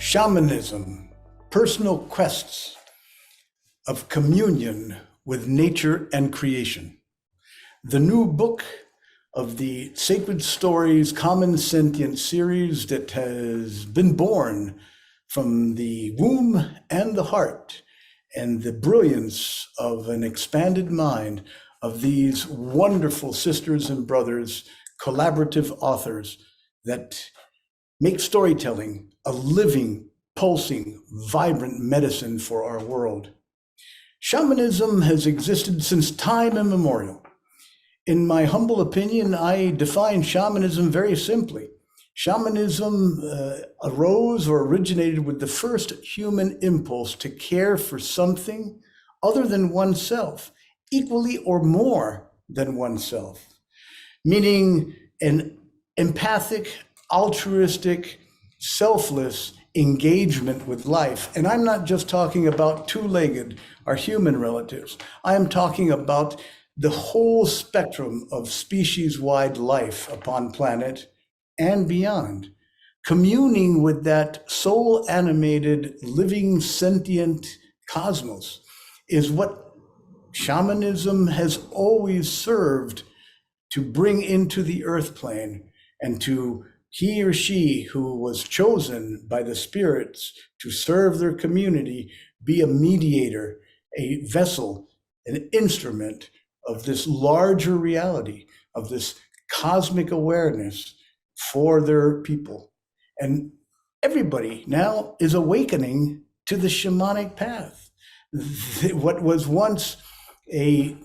Shamanism, personal quests of communion with nature and creation. The new book of the Sacred Stories Common Sentient series that has been born from the womb and the heart and the brilliance of an expanded mind of these wonderful sisters and brothers, collaborative authors that make storytelling a living, pulsing, vibrant medicine for our world. Shamanism has existed since time immemorial. In my humble opinion, I define shamanism very simply. Shamanism arose or originated with the first human impulse to care for something other than oneself, equally or more than oneself, meaning an empathic, altruistic, selfless engagement with life. And I'm not just talking about two-legged, our human relatives. I am talking about the whole spectrum of species-wide life upon planet and beyond. Communing with that soul-animated, living, sentient cosmos is what shamanism has always served to bring into the earth plane, and to he or she who was chosen by the spirits to serve their community be a mediator, a vessel, an instrument of this larger reality, of this cosmic awareness for their people. And everybody now is awakening to the shamanic path. What was once a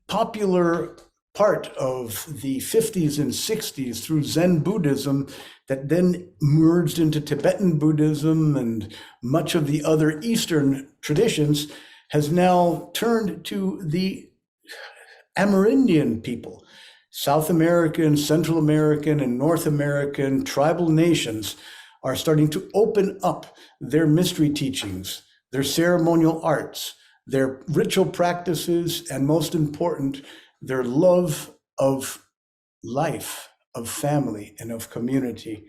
popular part of the 50s and 60s through Zen Buddhism that then merged into Tibetan Buddhism and much of the other Eastern traditions has now turned to the Amerindian people. South American, Central American, and North American tribal nations are starting to open up their mystery teachings, their ceremonial arts, their ritual practices, and most important, their love of life, of family, and of community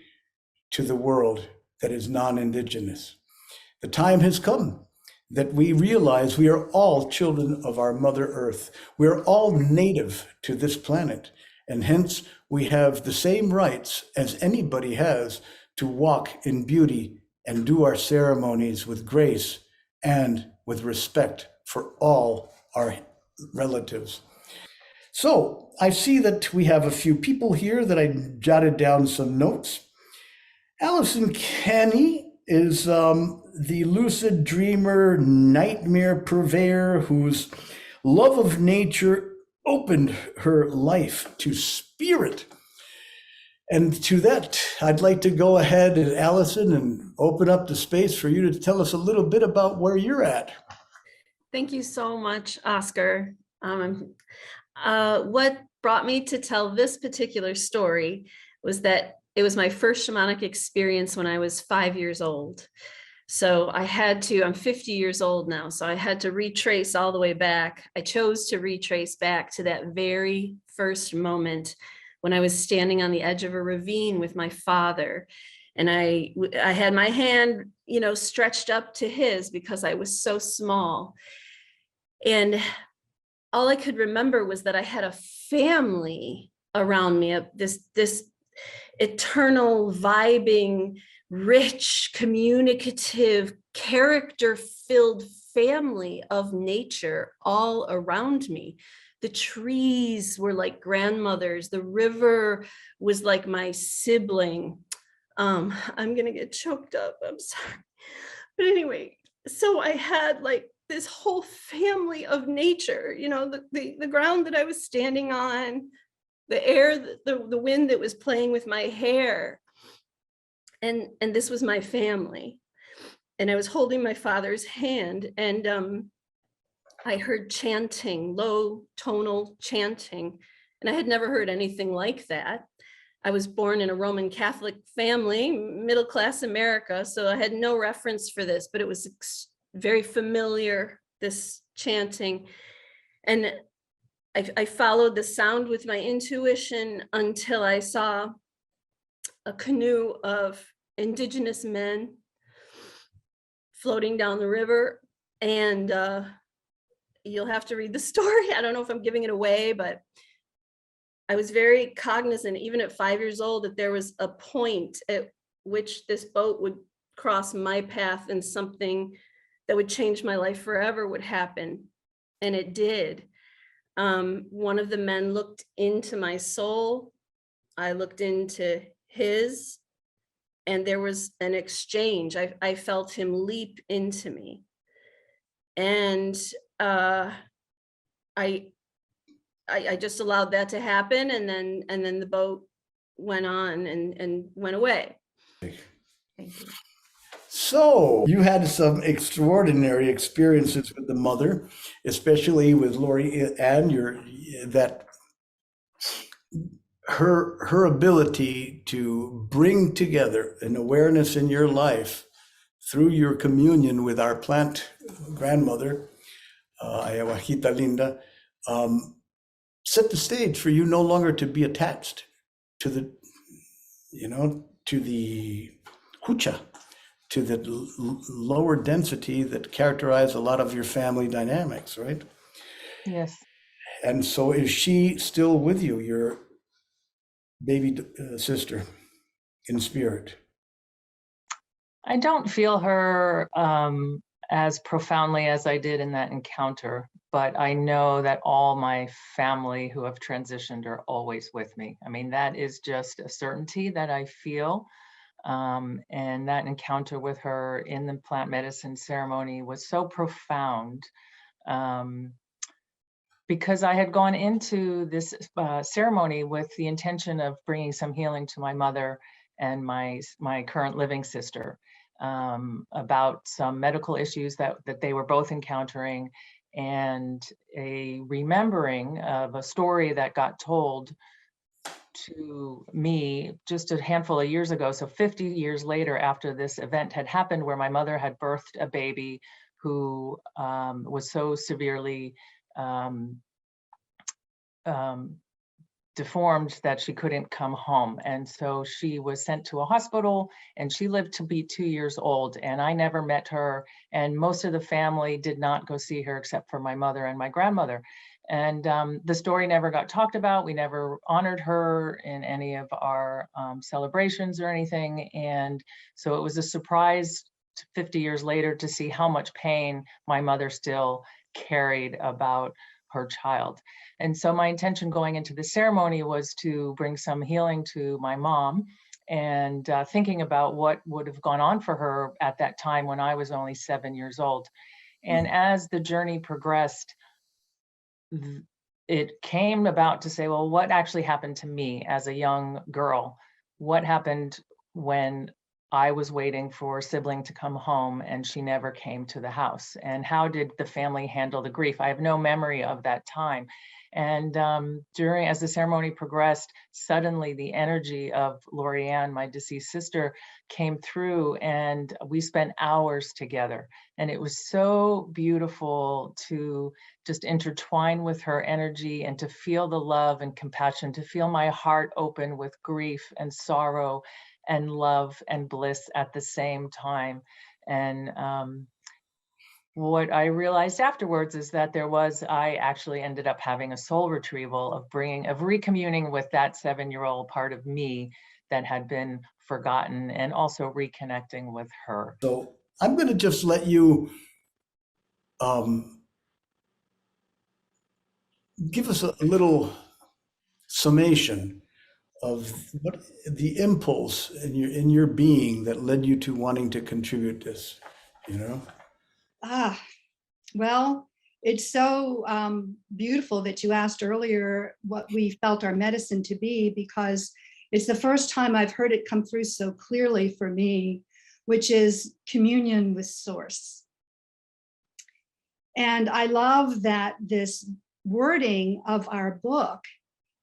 to the world that is non-Indigenous. The time has come that we realize we are all children of our Mother Earth. We are all native to this planet, and hence we have the same rights as anybody has to walk in beauty and do our ceremonies with grace and with respect for all our relatives. So I see that we have a few people here that I jotted down some notes. Allison Kenny is the lucid dreamer, nightmare purveyor whose love of nature opened her life to spirit. And to that, I'd like to go ahead, Allison, and open up the space for you to tell us a little bit about where you're at. Thank you so much, Oscar. What brought me to tell this particular story was that it was my first shamanic experience when I was 5 years old. So I had to, I'm 50 years old now, so I had to retrace all the way back. I chose to retrace back to that very first moment when I was standing on the edge of a ravine with my father. And I had my hand, stretched up to his because I was so small. And all I could remember was that I had a family around me, this eternal, vibing, rich, communicative, character-filled family of nature all around me. The trees were like grandmothers. The river was like my sibling. I'm gonna get choked up, I'm sorry. But anyway, so I had like this whole family of nature, the ground that I was standing on, the air, the wind that was playing with my hair. And this was my family. And I was holding my father's hand, and I heard chanting, low tonal chanting. And I had never heard anything like that. I was born in a Roman Catholic family, middle-class America, so I had no reference for this, but it was very familiar, this chanting. And I followed the sound with my intuition until I saw a canoe of indigenous men floating down the river. And you'll have to read the story. I don't know if I'm giving it away, but I was very cognizant, even at 5 years old, that there was a point at which this boat would cross my path and something that would change my life forever would happen. And it did. One of the men looked into my soul. I looked into his, and there was an exchange. I felt him leap into me. And I just allowed that to happen, and then the boat went on and went away. Thank you. So you had some extraordinary experiences with the mother, especially with Lori Ann, that her ability to bring together an awareness in your life through your communion with our plant grandmother, Ayahuasquita Linda, set the stage for you no longer to be attached to the, to the hucha, to the lower density that characterize a lot of your family dynamics, right? Yes. And so is she still with you, your baby sister in spirit? I don't feel her as profoundly as I did in that encounter, but I know that all my family who have transitioned are always with me. I mean, that is just a certainty that I feel. And that encounter with her in the plant medicine ceremony was so profound, because I had gone into this ceremony with the intention of bringing some healing to my mother and my current living sister, about some medical issues that they were both encountering, and a remembering of a story that got told to me just a handful of years ago. So 50 years later, after this event had happened, where my mother had birthed a baby who was so severely deformed that she couldn't come home. And so she was sent to a hospital, and she lived to be 2 years old. And I never met her. And most of the family did not go see her except for my mother and my grandmother. And the story never got talked about. We never honored her in any of our celebrations or anything. And so it was a surprise 50 years later to see how much pain my mother still carried about her child. And so my intention going into the ceremony was to bring some healing to my mom, and thinking about what would have gone on for her at that time when I was only 7 years old. And as the journey progressed, it came about to say, well, what actually happened to me as a young girl? What happened when I was waiting for a sibling to come home and she never came to the house? And how did the family handle the grief? I have no memory of that time. And as the ceremony progressed, suddenly the energy of Lori Ann, my deceased sister, came through, and we spent hours together. And it was so beautiful to just intertwine with her energy and to feel the love and compassion, to feel my heart open with grief and sorrow and love and bliss at the same time. And what I realized afterwards is that I actually ended up having a soul retrieval of recommuning with that 7-year-old part of me that had been forgotten, and also reconnecting with her. So I'm going to just let you give us a little summation of what the impulse in your being that led you to wanting to contribute this, Well, it's so beautiful that you asked earlier what we felt our medicine to be, because it's the first time I've heard it come through so clearly for me, which is communion with Source. And I love that this wording of our book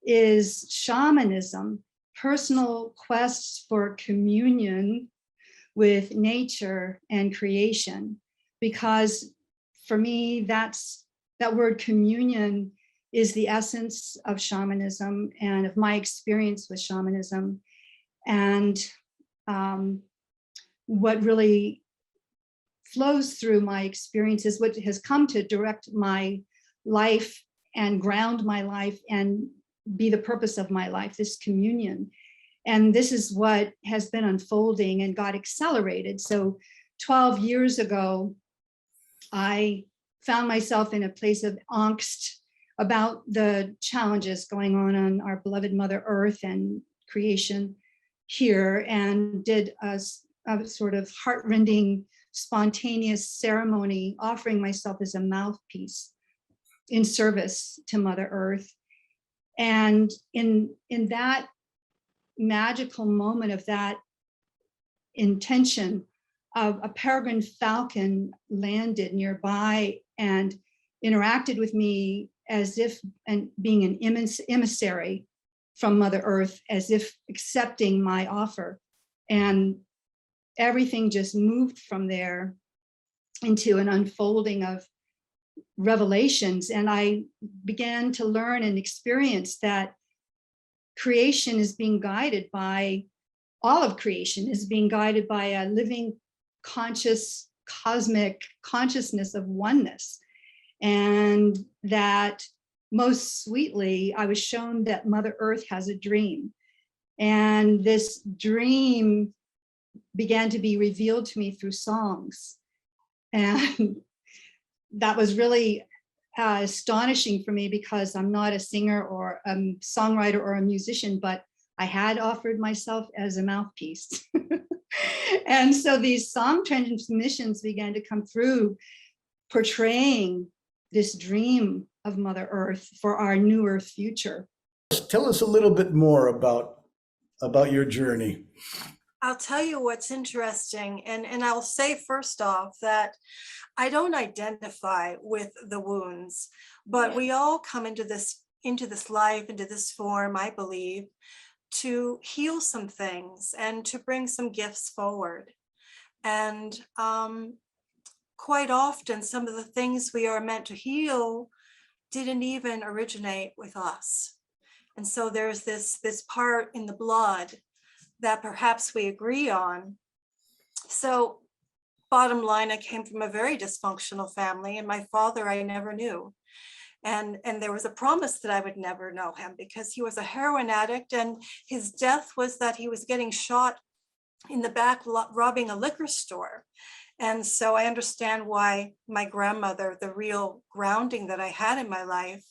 is shamanism, personal quests for communion with nature and creation, because for me, that word communion is the essence of shamanism and of my experience with shamanism. And what really flows through my experiences, what has come to direct my life and ground my life and be the purpose of my life, this communion. And this is what has been unfolding and got accelerated. So 12 years ago, I found myself in a place of angst about the challenges going on our beloved Mother Earth and creation here, and did a sort of heartrending, spontaneous ceremony, offering myself as a mouthpiece in service to Mother Earth. And in that magical moment of that intention, a peregrine falcon landed nearby and interacted with me as if being an emissary from Mother Earth, as if accepting my offer. And everything just moved from there into an unfolding of revelations. And I began to learn and experience that creation is being guided by, all of creation is being guided by a living, conscious, cosmic consciousness of oneness. And that most sweetly, I was shown that Mother Earth has a dream. And this dream began to be revealed to me through songs. And that was really astonishing for me, because I'm not a singer or a songwriter or a musician, but I had offered myself as a mouthpiece. And so these song transmissions began to come through, portraying this dream of Mother Earth for our new Earth future. Tell us a little bit more about your journey. I'll tell you what's interesting, and I'll say first off that I don't identify with the wounds, but we all come into this life, into this form, I believe, to heal some things and to bring some gifts forward. And quite often, some of the things we are meant to heal didn't even originate with us. And so there's this part in the blood that perhaps we agree on. So bottom line, I came from a very dysfunctional family, and my father I never knew. And there was a promise that I would never know him, because he was a heroin addict, and his death was that he was getting shot in the back robbing a liquor store. And so I understand why my grandmother, the real grounding that I had in my life,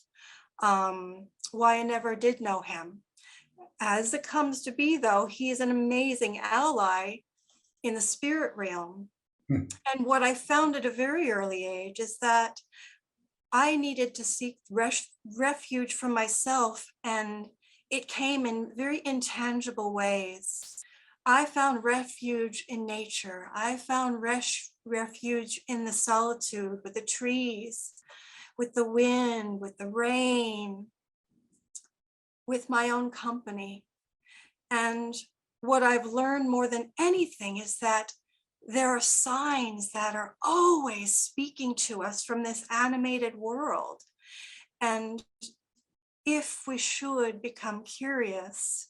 why I never did know him. As it comes to be, though, he is an amazing ally in the spirit realm. And what I found at a very early age is that I needed to seek refuge from myself, and it came in very intangible ways. I found refuge in nature. I found refuge in the solitude, with the trees, with the wind, with the rain, with my own company. And what I've learned more than anything is that there are signs that are always speaking to us from this animated world. And if we should become curious,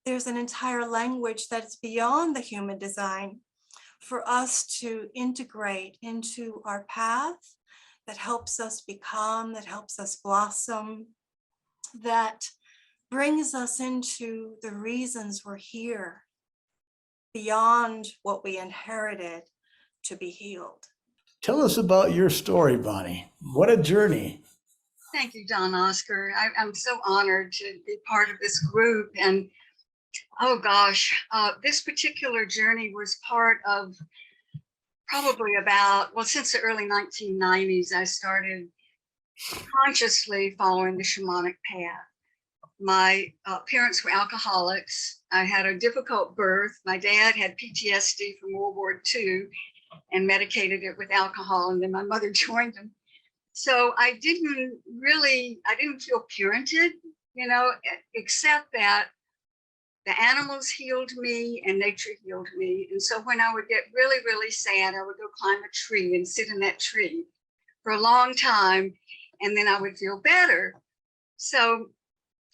there's an entire language that's beyond the human design for us to integrate into our path, that helps us become, that helps us blossom, that brings us into the reasons we're here, beyond what we inherited to be healed. Tell us about your story, Bonnie. What a journey. Thank you, Don Oscar. I'm so honored to be part of this group. And oh gosh, this particular journey was part of probably since the early 1990s, I started consciously following the shamanic path. My parents were alcoholics. I had a difficult birth. My dad had PTSD from World War II and medicated it with alcohol, and then my mother joined him. So I didn't feel parented, except that the animals healed me and nature healed me. And so when I would get really, really sad, I would go climb a tree and sit in that tree for a long time, and then I would feel better. So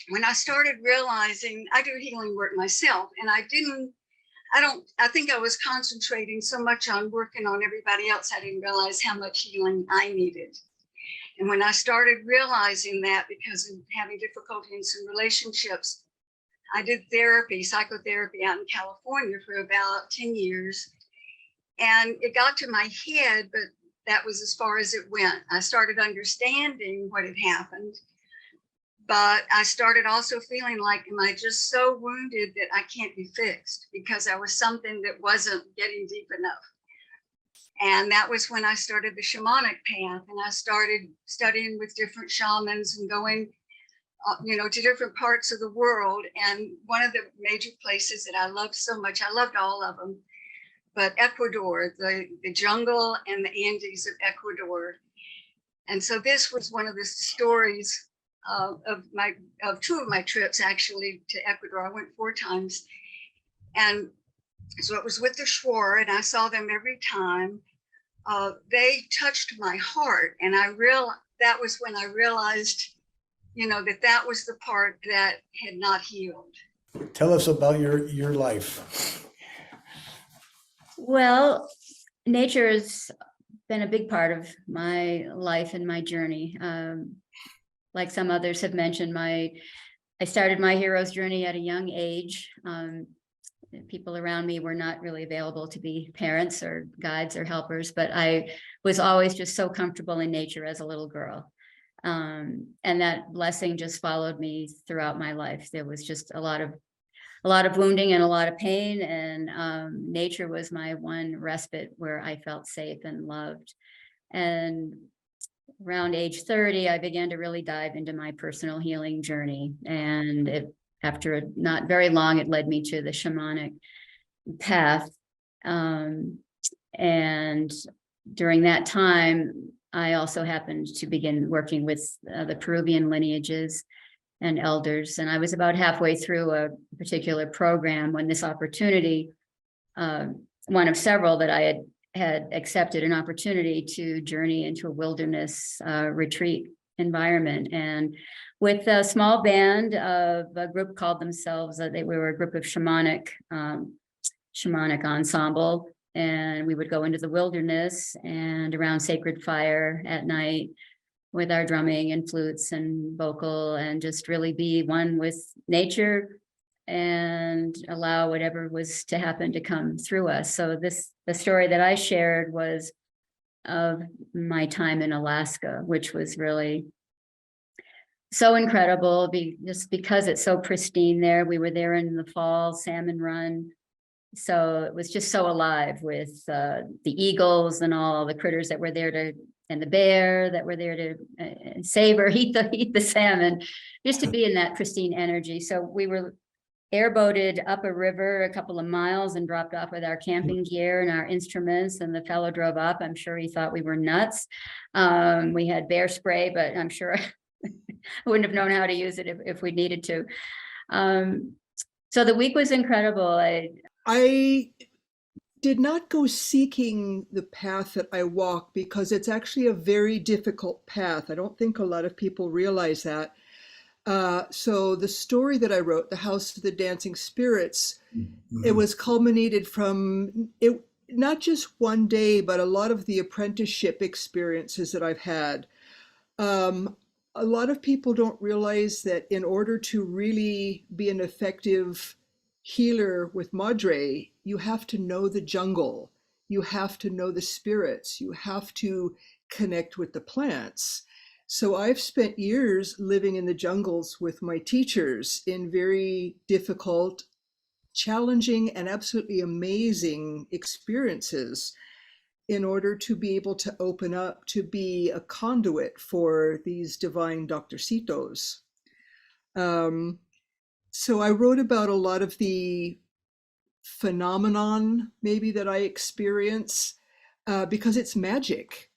when I started realizing I do healing work myself, and I I think I was concentrating so much on working on everybody else, I didn't realize how much healing I needed. And when I started realizing that, because of having difficulty in some relationships, I did therapy, psychotherapy out in California for about 10 years. And it got to my head, but that was as far as it went. I started understanding what had happened, but I started also feeling like, am I just so wounded that I can't be fixed because I was something that wasn't getting deep enough? And that was when I started the shamanic path, and I started studying with different shamans and going, to different parts of the world. And one of the major places that I loved so much, I loved all of them, but Ecuador, the jungle and the Andes of Ecuador. And so this was one of the stories of two of my trips actually to Ecuador. I went 4 times. And so it was with the Shuar, and I saw them every time. They touched my heart, and that was when I realized, that was the part that had not healed. Tell us about your life. Well, nature has been a big part of my life and my journey. Like some others have mentioned, I started my hero's journey at a young age. People around me were not really available to be parents or guides or helpers, but I was always just so comfortable in nature as a little girl. And that blessing just followed me throughout my life. There was just a lot of wounding and a lot of pain, and nature was my one respite where I felt safe and loved. And around age 30, I began to really dive into my personal healing journey. And after not very long, it led me to the shamanic path. And during that time, I also happened to begin working with the Peruvian lineages and elders. And I was about halfway through a particular program when this opportunity, one of several that I had accepted, an opportunity to journey into a wilderness retreat environment. And with a small band of a group called themselves, we were a group of shamanic ensemble, and we would go into the wilderness and around sacred fire at night with our drumming and flutes and vocal, and just really be one with nature and allow whatever was to happen to come through us. So the story that I shared was of my time in Alaska, which was really so incredible, just because it's so pristine there. We were there in the fall, salmon run. So it was just so alive with the eagles and all the critters that were there and the bear that were there to savor, eat the salmon, just to be in that pristine energy. So we were airboated up a river a couple of miles and dropped off with our camping gear and our instruments, and the fellow drove up. I'm sure he thought we were nuts. We had bear spray, but I'm sure I wouldn't have known how to use it if we needed to. So the week was incredible. I did not go seeking the path that I walk because it's actually a very difficult path. I don't think a lot of people realize that. So the story that I wrote, The House of the Dancing Spirits, it was culminated from not just one day, but a lot of the apprenticeship experiences that I've had. A lot of people don't realize that in order to really be an effective healer with Madre, you have to know the jungle, you have to know the spirits, you have to connect with the plants. So I've spent years living in the jungles with my teachers in very difficult, challenging, and absolutely amazing experiences in order to be able to open up to be a conduit for these divine doctorcitos. So I wrote about a lot of the phenomenon maybe that I experience because it's magic.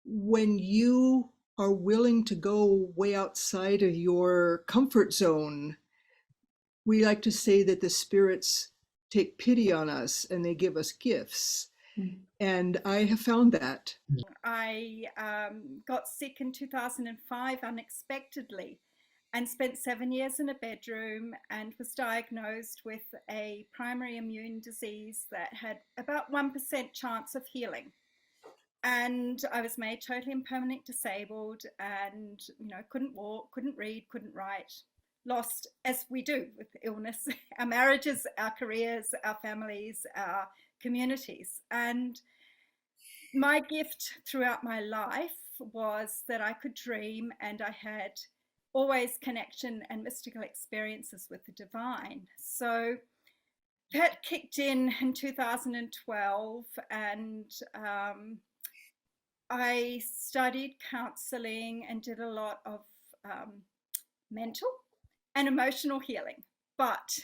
When you are willing to go way outside of your comfort zone, we like to say that the spirits take pity on us and they give us gifts. And I have found that. I got sick in 2005 unexpectedly. and spent 7 years in a bedroom and was diagnosed with a primary immune disease that had about 1% chance of healing. And I was made totally and permanently disabled and, couldn't walk, couldn't read, couldn't write, lost, as we do with illness, our marriages, our careers, our families, our communities. And my gift throughout my life was that I could dream, and I had always connection and mystical experiences with the divine. So that kicked in 2012, and I studied counseling and did a lot of mental and emotional healing. But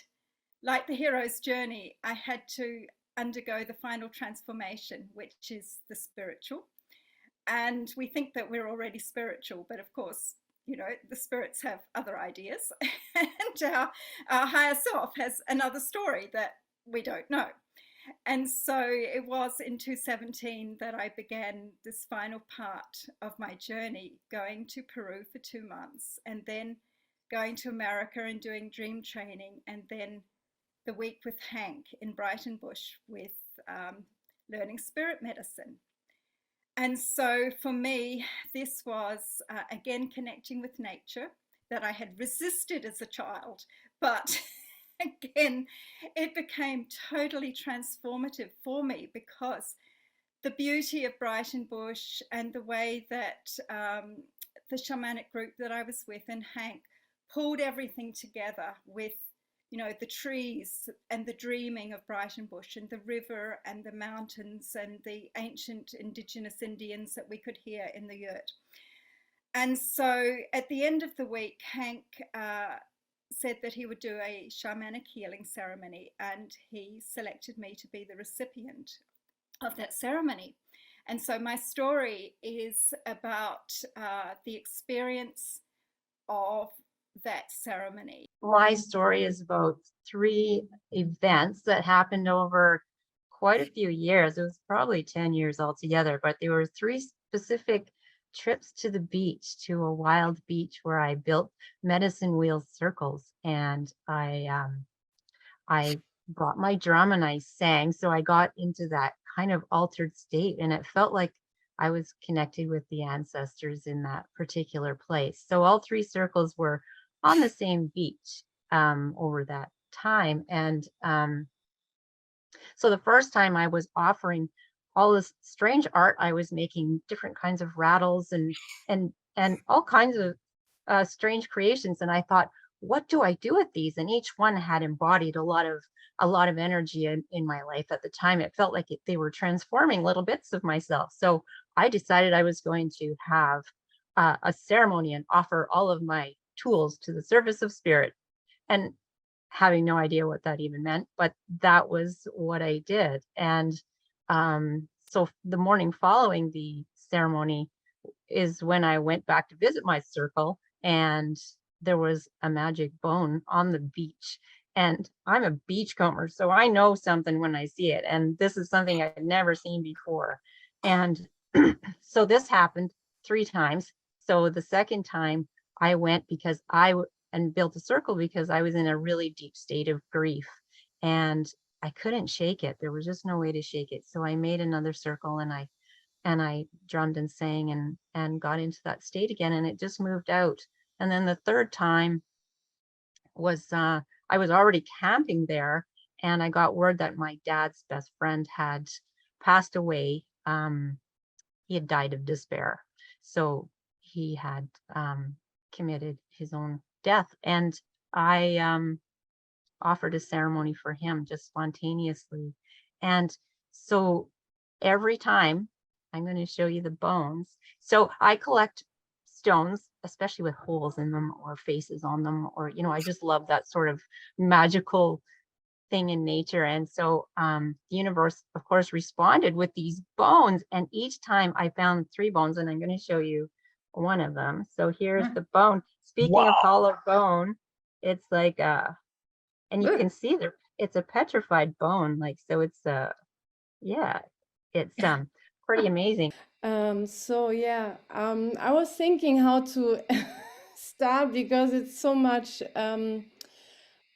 like the hero's journey, I had to undergo the final transformation, which is the spiritual. And we think that we're already spiritual, but of course, the spirits have other ideas, and our higher self has another story that we don't know. And so it was in 2017 that I began this final part of my journey, going to Peru for 2 months, and then going to America and doing dream training, and then the week with Hank in Brighton Bush with learning spirit medicine. And so for me, this was, again, connecting with nature that I had resisted as a child, but again, it became totally transformative for me, because the beauty of Brighton Bush and the way that the shamanic group that I was with and Hank pulled everything together with, the trees and the dreaming of Brighton Bush and the river and the mountains and the ancient indigenous Indians that we could hear in the yurt. And so at the end of the week, Hank said that he would do a shamanic healing ceremony, and he selected me to be the recipient of that ceremony. And so my story is about the experience of that ceremony. My story is about 3 events that happened over quite a few years. It was probably 10 years altogether, but there were 3 specific trips to the beach, to a wild beach where I built medicine wheel circles, and I brought my drum and I sang. So I got into that kind of altered state, and it felt like I was connected with the ancestors in that particular place. So all 3 circles were on the same beach over that time. And so the first time I was offering all this strange art. I was making different kinds of rattles and all kinds of strange creations. And I thought, what do I do with these? And each one had embodied a lot of energy in my life at the time. It felt like they were transforming little bits of myself. So I decided I was going to have a ceremony and offer all of my tools to the service of spirit, and having no idea what that even meant, but that was what I did. And so the morning following the ceremony is when I went back to visit my circle, and there was a magic bone on the beach. And I'm a beachcomber, so I know something when I see it. And this is something I'd never seen before. And so this happened 3 times. So the second time I went because and built a circle because I was in a really deep state of grief, and I couldn't shake it. There was just no way to shake it. So I made another circle, and I drummed and sang and got into that state again, and it just moved out. And then the third time was I was already camping there, and I got word that my dad's best friend had passed away. He had died of despair. So he had committed his own death, and I offered a ceremony for him just spontaneously. And so every time, I'm going to show you the bones. So I collect stones, especially with holes in them or faces on them, or, I just love that sort of magical thing in nature. And so the universe, of course, responded with these bones. And each time I found 3 bones, and I'm going to show you one of them. So here's the bone. Speaking of hollow bone, it's like and you can see that it's a petrified bone, like, so it's yeah, it's pretty amazing. I was thinking how to start because it's so much.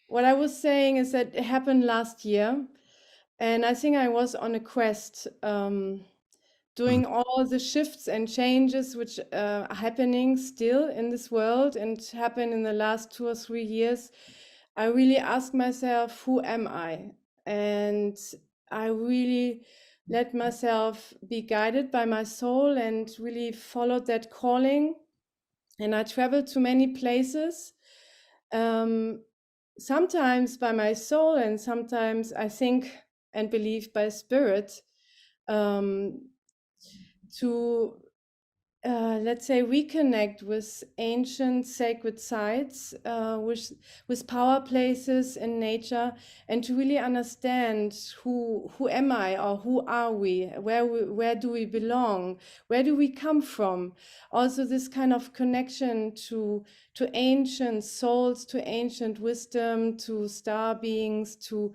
What I was saying is that it happened last year, and I think I was on a quest, doing all the shifts and changes which are happening still in this world and happened in the last 2 or 3 years. I really asked myself, who am I? And I really let myself be guided by my soul and really followed that calling. And I traveled to many places, sometimes by my soul, and sometimes I think and believe by spirit, to let's say reconnect with ancient sacred sites, with power places in nature, and to really understand who am I, or who are we, where do we belong, where do we come from. Also this kind of connection to ancient souls, to ancient wisdom, to star beings, to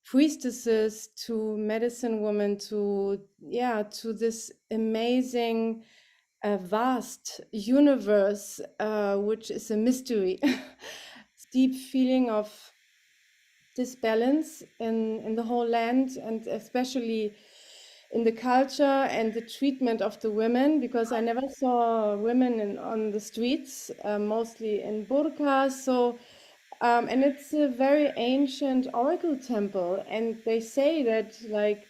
priestesses, to medicine women, to this amazing vast universe, which is a mystery. Deep feeling of disbalance in the whole land, and especially in the culture and the treatment of the women, because I never saw women on the streets, mostly in burqas. So and it's a very ancient oracle temple, and they say that like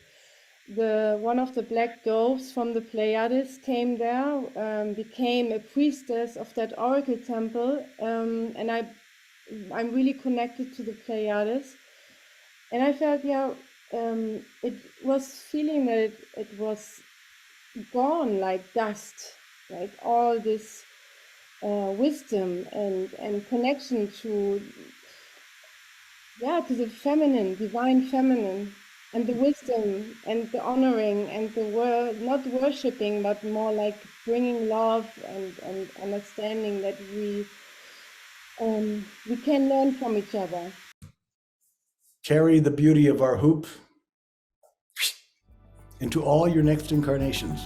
one of the black doves from the Pleiades came there, became a priestess of that oracle temple, and I'm really connected to the Pleiades, and I felt it was feeling that it was gone like dust, like all this wisdom and connection to the feminine, divine feminine, and the wisdom and the honoring and the not worshipping, but more like bringing love and understanding that we can learn from each other. Carry the beauty of our hoop into all your next incarnations.